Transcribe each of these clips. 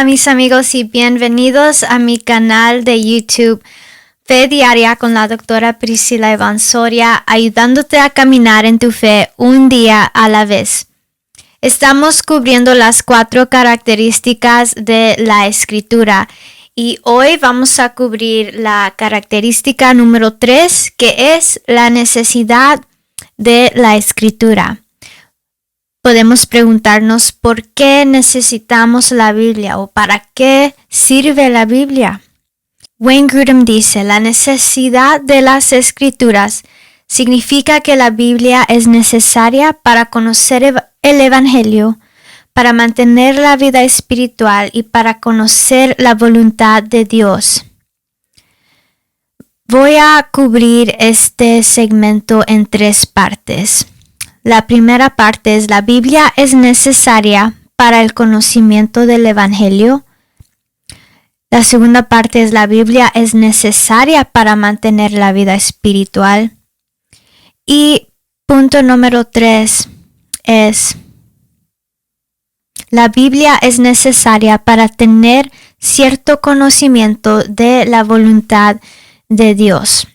mis amigos y bienvenidos a mi canal de YouTube Fe Diaria con la doctora Priscila Evansoria, ayudándote a caminar en tu fe un día a la vez. Estamos cubriendo las 4 características de la Escritura y hoy vamos a cubrir la característica número 3, que es la necesidad de la Escritura. Podemos preguntarnos por qué necesitamos la Biblia o para qué sirve la Biblia. Wayne Grudem dice, la necesidad de las Escrituras significa que la Biblia es necesaria para conocer el Evangelio, para mantener la vida espiritual y para conocer la voluntad de Dios. Voy a cubrir este segmento en 3 partes. La primera parte es la Biblia es necesaria para el conocimiento del Evangelio. La segunda parte es la Biblia es necesaria para mantener la vida espiritual. Y punto número 3 es la Biblia es necesaria para tener cierto conocimiento de la voluntad de Dios.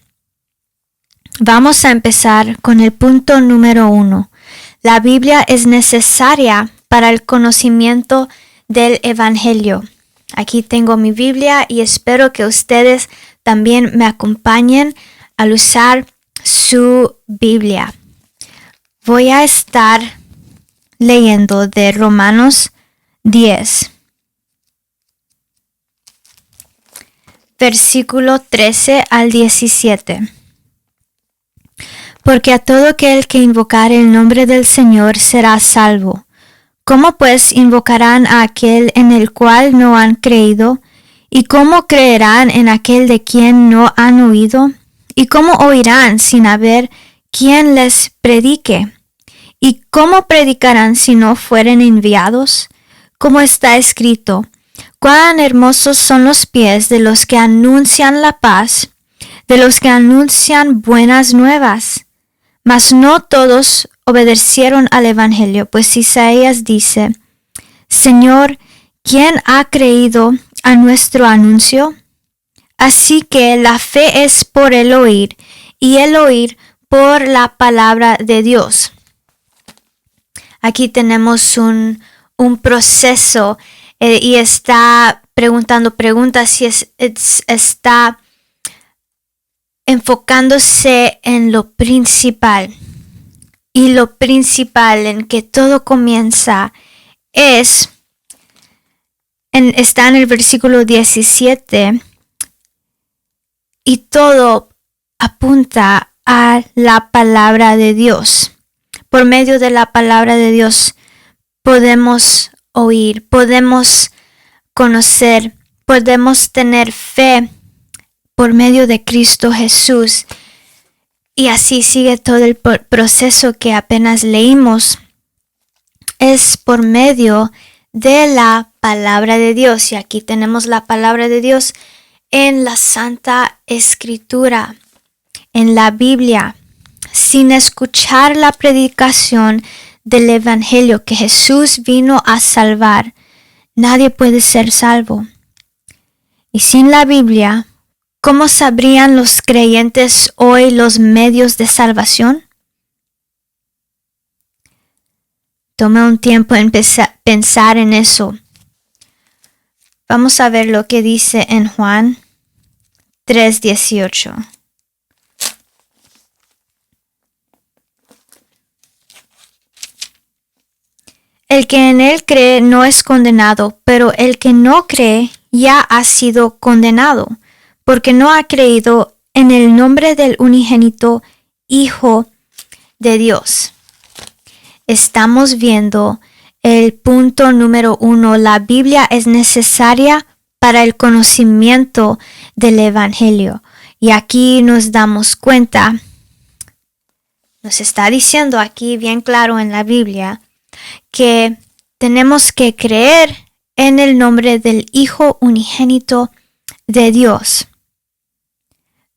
Vamos a empezar con el punto número 1. La Biblia es necesaria para el conocimiento del Evangelio. Aquí tengo mi Biblia y espero que ustedes también me acompañen al usar su Biblia. Voy a estar leyendo de Romanos 10, versículo 13 al 17. Porque a todo aquel que invocare el nombre del Señor será salvo. ¿Cómo pues invocarán a aquel en el cual no han creído? ¿Y cómo creerán en aquel de quien no han oído? ¿Y cómo oirán sin haber quien les predique? ¿Y cómo predicarán si no fueren enviados? Como está escrito, cuán hermosos son los pies de los que anuncian la paz, de los que anuncian buenas nuevas. Mas no todos obedecieron al Evangelio, pues Isaías dice, Señor, ¿quién ha creído a nuestro anuncio? Así que la fe es por el oír, y el oír por la palabra de Dios. Aquí tenemos un proceso y está preguntando preguntas y está enfocándose en lo principal. Y lo principal en que todo comienza está en el versículo 17 y todo apunta a la palabra de Dios. Por medio de la palabra de Dios podemos oír, podemos conocer, podemos tener fe por medio de Cristo Jesús. Y así sigue todo el proceso que apenas leímos. Es por medio de la palabra de Dios. Y aquí tenemos la palabra de Dios en la Santa Escritura, en la Biblia. Sin escuchar la predicación del Evangelio que Jesús vino a salvar, nadie puede ser salvo. Y sin la Biblia, ¿cómo sabrían los creyentes hoy los medios de salvación? Tome un tiempo en pensar en eso. Vamos a ver lo que dice en Juan 3:18. El que en él cree no es condenado, pero el que no cree ya ha sido condenado, porque no ha creído en el nombre del unigénito Hijo de Dios. Estamos viendo el punto número 1. La Biblia es necesaria para el conocimiento del Evangelio. Y aquí nos damos cuenta, nos está diciendo aquí bien claro en la Biblia, que tenemos que creer en el nombre del Hijo unigénito de Dios.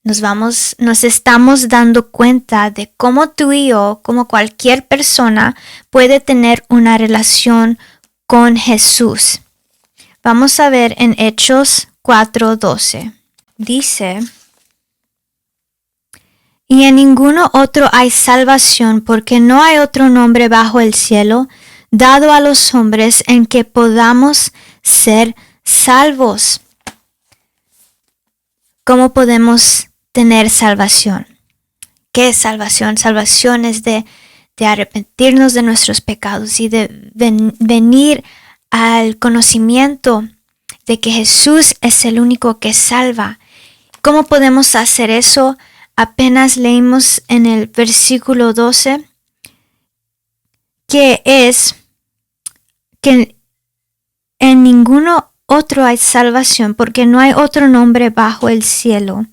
Nos estamos dando cuenta de cómo tú y yo, como cualquier persona, puede tener una relación con Jesús. Vamos a ver en Hechos 4:12. Dice: y en ninguno otro hay salvación, porque no hay otro nombre bajo el cielo dado a los hombres en que podamos ser salvos. ¿Cómo podemos tener salvación? ¿Qué es salvación? Salvación es de arrepentirnos de nuestros pecados y de venir al conocimiento de que Jesús es el único que salva. ¿Cómo podemos hacer eso? Apenas leímos en el versículo 12 que es que en ninguno otro hay salvación, porque no hay otro nombre bajo el cielo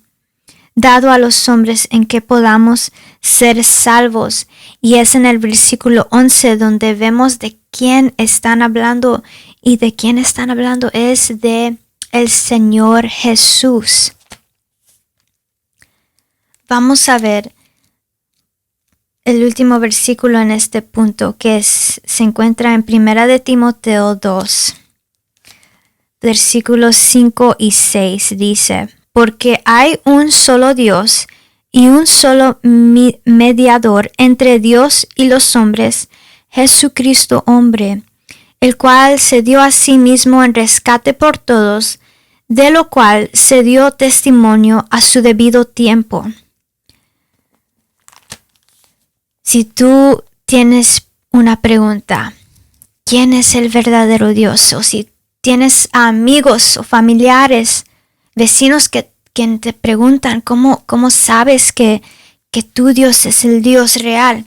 dado a los hombres en que podamos ser salvos. Y es en el versículo 11 donde vemos de quién están hablando, y de quién están hablando es de el Señor Jesús. Vamos a ver el último versículo en este punto, que se encuentra en 1 de Timoteo 2, versículos 5 y 6. Dice: porque hay un solo Dios y un solo mediador entre Dios y los hombres, Jesucristo hombre, el cual se dio a sí mismo en rescate por todos, de lo cual se dio testimonio a su debido tiempo. Si tú tienes una pregunta, ¿quién es el verdadero Dios? O si tienes amigos o familiares, vecinos que te preguntan cómo sabes que tu Dios es el Dios real.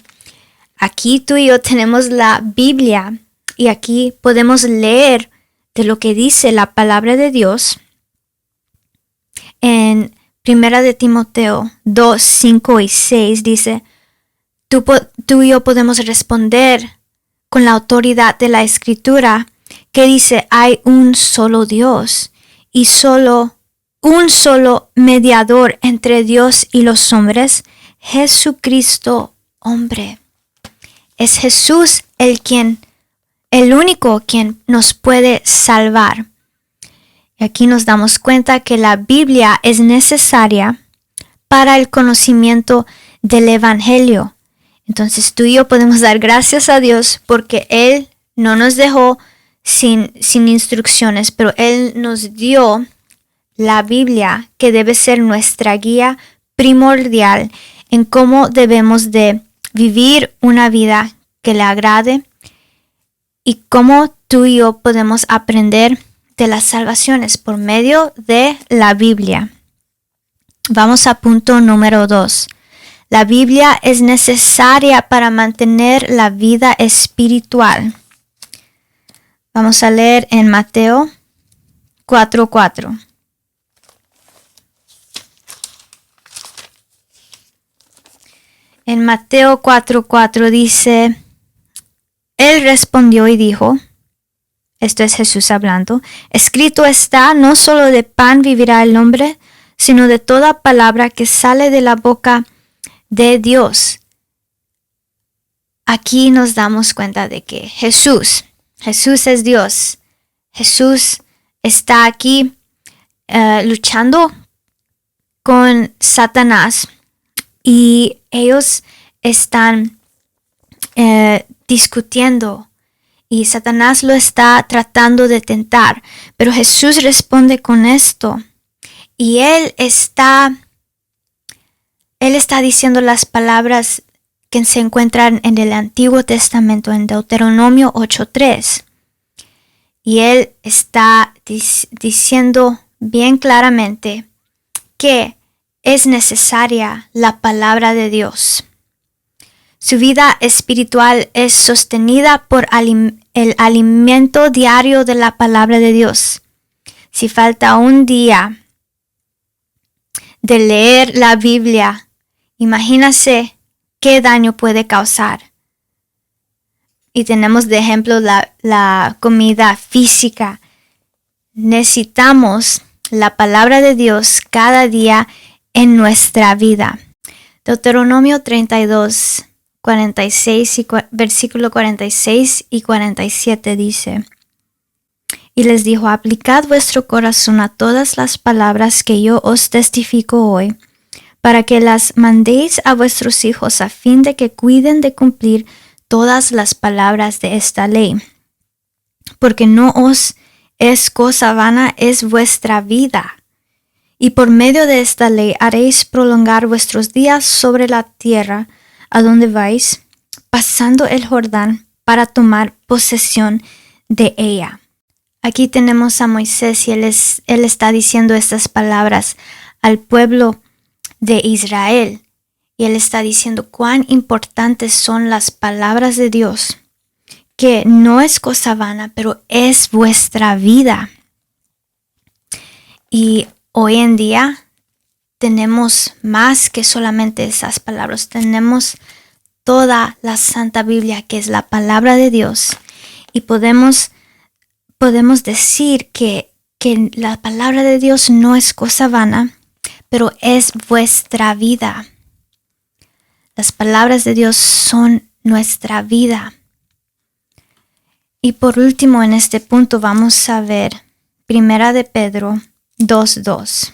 Aquí tú y yo tenemos la Biblia y aquí podemos leer de lo que dice la palabra de Dios en 1 de Timoteo 2, 5 y 6. Dice: tú y yo podemos responder con la autoridad de la Escritura, que dice: hay un solo Dios y un solo mediador entre Dios y los hombres, Jesucristo hombre. Es Jesús el único quien nos puede salvar. Y aquí nos damos cuenta que la Biblia es necesaria para el conocimiento del Evangelio. Entonces tú y yo podemos dar gracias a Dios porque Él no nos dejó sin instrucciones, pero Él nos dio la Biblia, que debe ser nuestra guía primordial en cómo debemos de vivir una vida que le agrade y cómo tú y yo podemos aprender de las salvaciones por medio de la Biblia. Vamos a punto número 2. La Biblia es necesaria para mantener la vida espiritual. Vamos a leer en Mateo 4:4. En Mateo 4:4 dice: Él respondió y dijo, esto es Jesús hablando, escrito está, no solo de pan vivirá el hombre, sino de toda palabra que sale de la boca de Dios. Aquí nos damos cuenta de que Jesús es Dios. Jesús está aquí luchando con Satanás y ellos están discutiendo y Satanás lo está tratando de tentar, pero Jesús responde con esto y él está diciendo las palabras que se encuentran en el Antiguo Testamento, en Deuteronomio 8:3. Y él está diciendo bien claramente que es necesaria la palabra de Dios. Su vida espiritual es sostenida por el alimento diario de la palabra de Dios. Si falta un día de leer la Biblia, imagínase qué daño puede causar. Y tenemos de ejemplo la comida física. Necesitamos la palabra de Dios cada día en nuestra vida. Deuteronomio 32, 46 y versículo 46 y 47 dice: Y les dijo: aplicad vuestro corazón a todas las palabras que yo os testifico hoy, para que las mandéis a vuestros hijos a fin de que cuiden de cumplir todas las palabras de esta ley. Porque no os es cosa vana, es vuestra vida. Y por medio de esta ley haréis prolongar vuestros días sobre la tierra a donde vais, pasando el Jordán para tomar posesión de ella. Aquí tenemos a Moisés y él está diciendo estas palabras al pueblo de Israel. Y él está diciendo cuán importantes son las palabras de Dios, que no es cosa vana, pero es vuestra vida. Y hoy en día tenemos más que solamente esas palabras. Tenemos toda la Santa Biblia, que es la palabra de Dios. Y podemos decir que la palabra de Dios no es cosa vana, pero es vuestra vida. Las palabras de Dios son nuestra vida. Y por último, en este punto vamos a ver 1 de Pedro 2:2.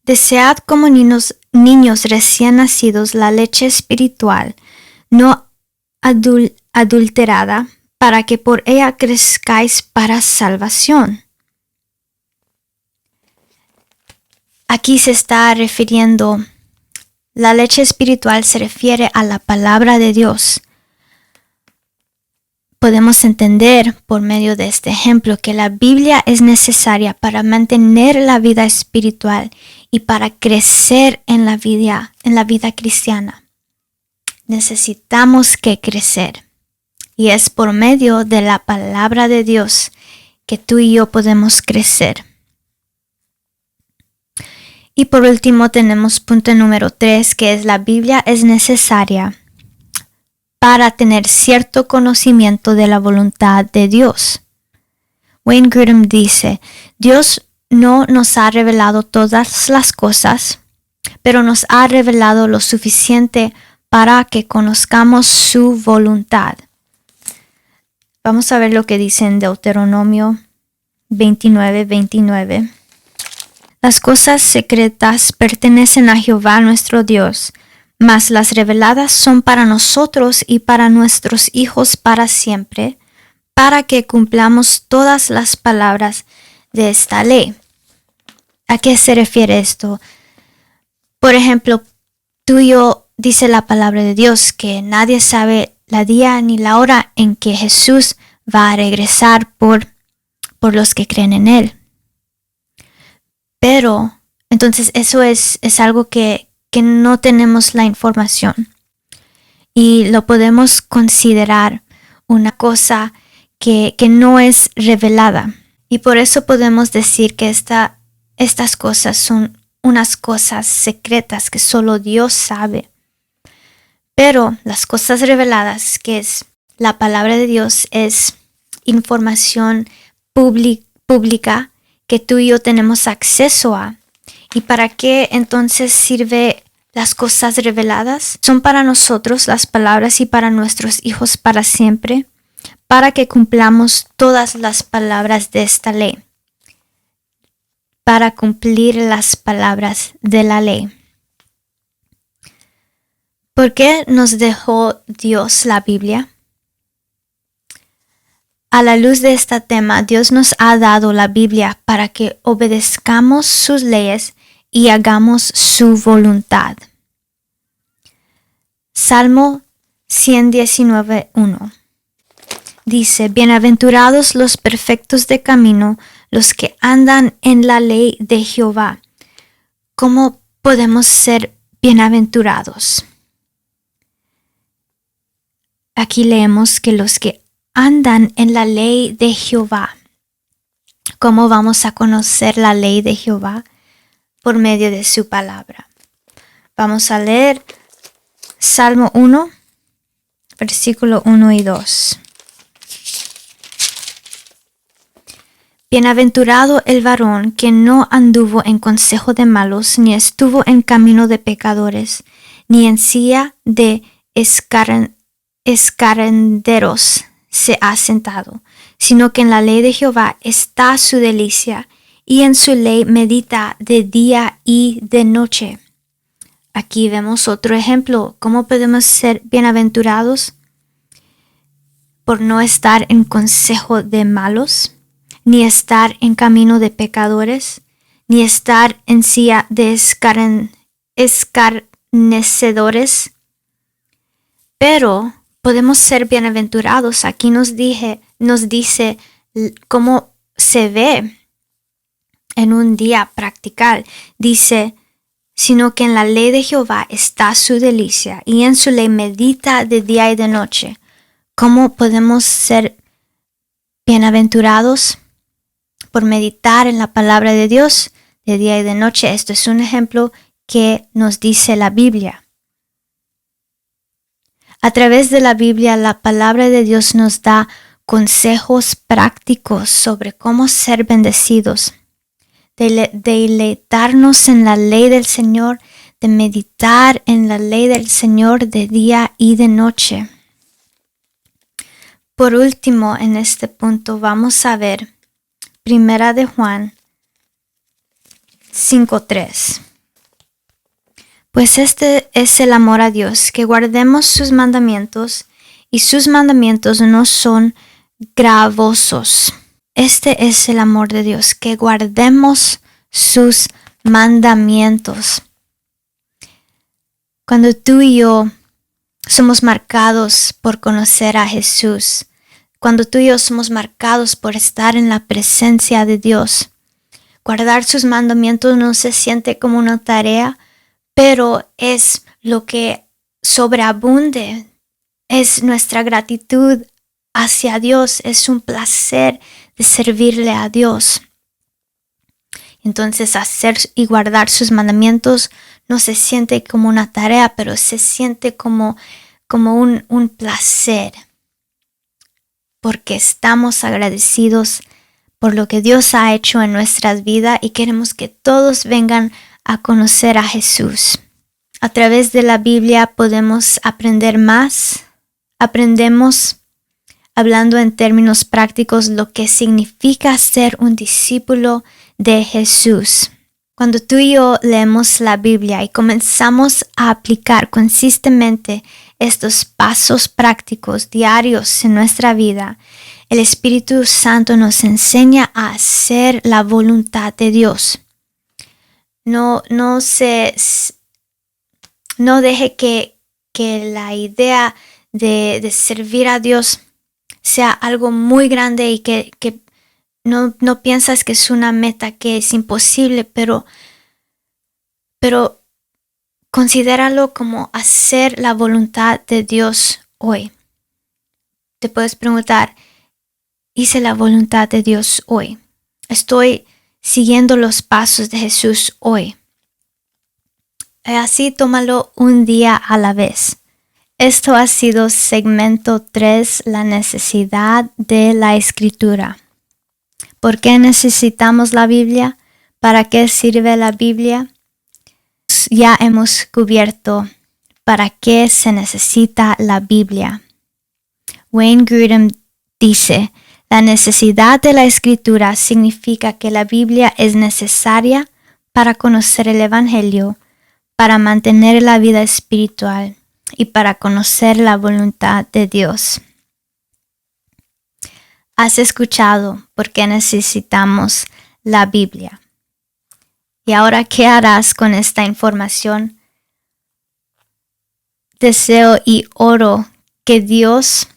Desead como niños recién nacidos la leche espiritual, no adulterada, para que por ella crezcáis para salvación. Aquí se está refiriendo, la leche espiritual se refiere a la palabra de Dios. Podemos entender por medio de este ejemplo que la Biblia es necesaria para mantener la vida espiritual y para crecer en la vida cristiana. Necesitamos que crecer. Y es por medio de la palabra de Dios que tú y yo podemos crecer. Y por último tenemos punto número 3, que es la Biblia es necesaria para tener cierto conocimiento de la voluntad de Dios. Wayne Grudem dice: Dios no nos ha revelado todas las cosas, pero nos ha revelado lo suficiente para que conozcamos su voluntad. Vamos a ver lo que dice en Deuteronomio 29:29. Las cosas secretas pertenecen a Jehová nuestro Dios, mas las reveladas son para nosotros y para nuestros hijos para siempre, para que cumplamos todas las palabras de esta ley. ¿A qué se refiere esto? Por ejemplo, tú y yo, dice la palabra de Dios, que nadie sabe la día ni la hora en que Jesús va a regresar por los que creen en Él. Pero, entonces eso es algo que no tenemos la información. Y lo podemos considerar una cosa que no es revelada. Y por eso podemos decir que estas cosas son unas cosas secretas que solo Dios sabe. Pero las cosas reveladas, que es la palabra de Dios, es información pública que tú y yo tenemos acceso a. ¿Y para qué entonces sirve las cosas reveladas? Son para nosotros las palabras y para nuestros hijos para siempre, para que cumplamos todas las palabras de esta ley, para cumplir las palabras de la ley. ¿Por qué nos dejó Dios la Biblia? A la luz de este tema, Dios nos ha dado la Biblia para que obedezcamos sus leyes y hagamos su voluntad. Salmo 119:1 dice: Bienaventurados los perfectos de camino, los que andan en la ley de Jehová. ¿Cómo podemos ser bienaventurados? Aquí leemos que los que andan en la ley de Jehová. ¿Cómo vamos a conocer la ley de Jehová? Por medio de su palabra. Vamos a leer Salmo 1, versículo 1 y 2. Bienaventurado el varón que no anduvo en consejo de malos, ni estuvo en camino de pecadores, ni en silla de escarenderos se ha sentado, sino que en la ley de Jehová está su delicia, y en su ley medita de día y de noche. Aquí vemos otro ejemplo. ¿Cómo podemos ser bienaventurados? Por no estar en consejo de malos, ni estar en camino de pecadores, ni estar en silla de escarnecedores. Pero podemos ser bienaventurados. Aquí nos dice cómo se ve en un día practical. Dice, sino que en la ley de Jehová está su delicia, y en su ley medita de día y de noche. ¿Cómo podemos ser bienaventurados? Por meditar en la palabra de Dios de día y de noche. Esto es un ejemplo que nos dice la Biblia. A través de la Biblia, la palabra de Dios nos da consejos prácticos sobre cómo ser bendecidos, de deleitarnos en la ley del Señor, de meditar en la ley del Señor de día y de noche. Por último, en este punto vamos a ver 1 de Juan 5:3. Pues este es el amor a Dios, que guardemos sus mandamientos, y sus mandamientos no son gravosos. Este es el amor de Dios, que guardemos sus mandamientos. Cuando tú y yo somos marcados por conocer a Jesús, cuando tú y yo somos marcados por estar en la presencia de Dios, guardar sus mandamientos no se siente como una tarea, pero es lo que sobreabunde, es nuestra gratitud hacia Dios, es un placer de servirle a Dios. Entonces, hacer y guardar sus mandamientos no se siente como una tarea, pero se siente como un placer, porque estamos agradecidos por lo que Dios ha hecho en nuestras vidas y queremos que todos vengan a conocer a Jesús. A través de la Biblia podemos aprender más. Aprendemos, hablando en términos prácticos, lo que significa ser un discípulo de Jesús. Cuando tú y yo leemos la Biblia y comenzamos a aplicar consistentemente estos pasos prácticos diarios en nuestra vida, el Espíritu Santo nos enseña a hacer la voluntad de Dios. No deje que la idea de servir a Dios sea algo muy grande y que no piensas que es una meta que es imposible, pero considéralo como hacer la voluntad de Dios hoy. Te puedes preguntar, ¿hice la voluntad de Dios hoy? ¿Estoy siguiendo los pasos de Jesús hoy? Así tómalo un día a la vez. Esto ha sido segmento 3, la necesidad de la Escritura. ¿Por qué necesitamos la Biblia? ¿Para qué sirve la Biblia? Ya hemos cubierto para qué se necesita la Biblia. Wayne Grudem dice, la necesidad de la Escritura significa que la Biblia es necesaria para conocer el Evangelio, para mantener la vida espiritual y para conocer la voluntad de Dios. Has escuchado por qué necesitamos la Biblia. ¿Y ahora qué harás con esta información? Deseo y oro que Dios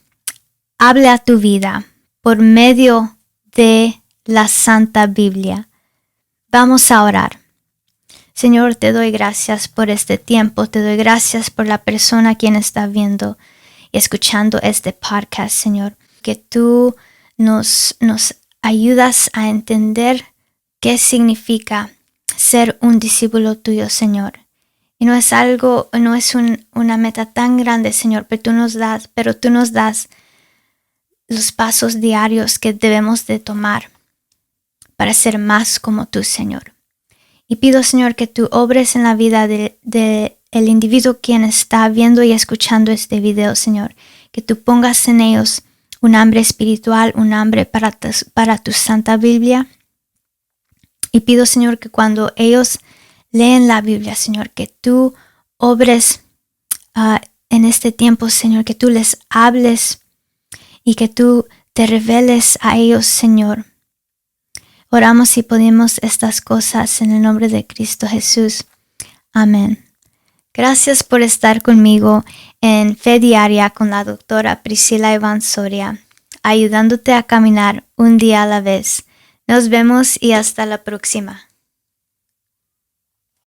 hable a tu vida por medio de la Santa Biblia. Vamos a orar. Señor, te doy gracias por este tiempo. Te doy gracias por la persona quien está viendo y escuchando este podcast, Señor. Que tú nos ayudas a entender qué significa ser un discípulo tuyo, Señor. Y no es una meta tan grande, Señor, pero tú nos das los pasos diarios que debemos de tomar para ser más como tú, Señor. Y pido, Señor, que tú obres en la vida de el individuo quien está viendo y escuchando este video, Señor, que tú pongas en ellos un hambre espiritual, un hambre para tu Santa Biblia. Y pido, Señor, que cuando ellos leen la Biblia, Señor, que tú obres en este tiempo, Señor, que tú les hables y que tú te reveles a ellos, Señor. Oramos y pedimos estas cosas en el nombre de Cristo Jesús. Amén. Gracias por estar conmigo en Fe Diaria con la doctora Priscila Iván Soria, ayudándote a caminar un día a la vez. Nos vemos y hasta la próxima.